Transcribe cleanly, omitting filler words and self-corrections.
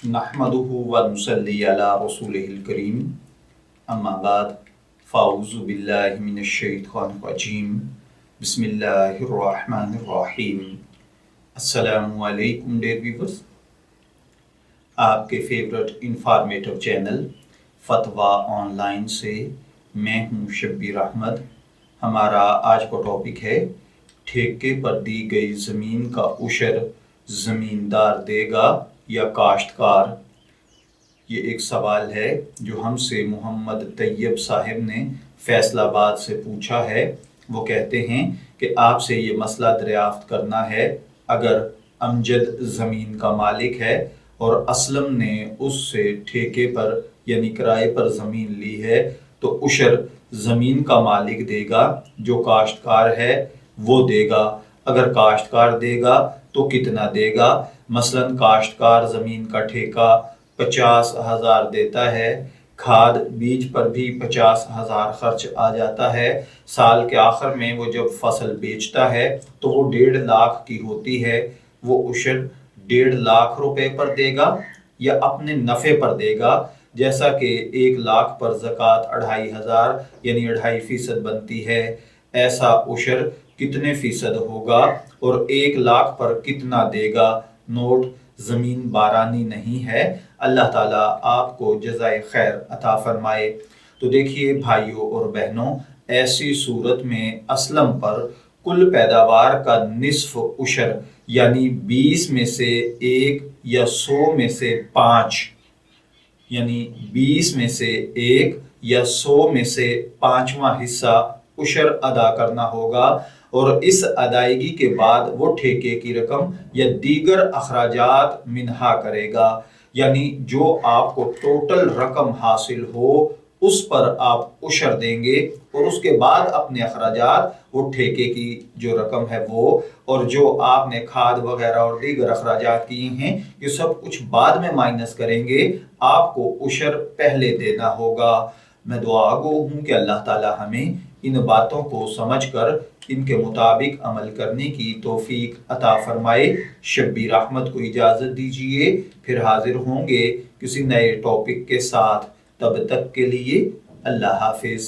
नहमदुहु व नुसल्ली अला रसूलिहिल करीम अम्मा बाद फ़ाऊज़ु बिल्लाहि मिनश शैतानिर रजीम बिस्मिल्लाहिर रहमानिर रहीम। अस्सलामु अलैकुम डियर व्यूअर्स, आपके फेवरेट इंफॉर्मेटिव चैनल फतवा ऑनलाइन से मैं हूँ शब्बीर अहमद। हमारा आज का टॉपिक है ठेके पर दी गई ज़मीन का उशर ज़मींदार देगा या काश्तकार। ये एक सवाल है जो हमसे मोहम्मद तैयब साहिब ने फैसलाबाद से पूछा है। वो कहते हैं कि आपसे ये मसला दरियाफ्त करना है, अगर अमजद ज़मीन का मालिक है और असलम ने उससे ठेके पर यानी किराए पर ज़मीन ली है तो उशर ज़मीन का मालिक देगा, जो काश्तकार है वो देगा। अगर काश्तकार देगा तो कितना देगा? मसलन काश्तकार ज़मीन का ठेका 50,000 देता है, खाद बीज पर भी 50,000 खर्च आ जाता है। साल के आखिर में वो जब फसल बेचता है तो वो 1.5 लाख की होती है। वो उशर 1.5 लाख रुपए पर देगा या अपने नफ़े पर देगा? जैसा कि 1 लाख पर ज़कात 2,500 यानी 2.5% बनती है, ऐसा उशर कितने फीसद होगा और 1 लाख पर कितना देगा? नोट, ज़मीन बारानी नहीं है। अल्लाह ताला आपको जज़ाए खैर अता फरमाए। तो देखिए भाइयों और बहनों, ऐसी सूरत में असलम पर कुल पैदावार का निस्फ उशर यानी 20 में से 1 या 100 में से 5 यानी 20 में से 1 या 100 में से 5वां हिस्सा उशर अदा करना होगा और इस अदायगी के बाद वो ठेके की रकम या दीगर अखराजात मिन्हा करेगा। यानी जो आपको टोटल रकम हासिल हो उस पर आप उशर देंगे और उसके बाद अपने अखराजात, वो ठेके की जो रकम है वो, और जो आपने खाद वगैरह और दीगर अखराजात किए हैं ये सब कुछ बाद में माइनस करेंगे। आपको उशर पहले देना होगा। मैं दुआ गो हूँ कि अल्लाह ताला हमें इन बातों को समझकर इनके मुताबिक अमल करने की तौफीक अता फरमाए। शब्बीर अहमद को इजाज़त दीजिए, फिर हाजिर होंगे किसी नए टॉपिक के साथ। तब तक के लिए अल्लाह हाफिज़।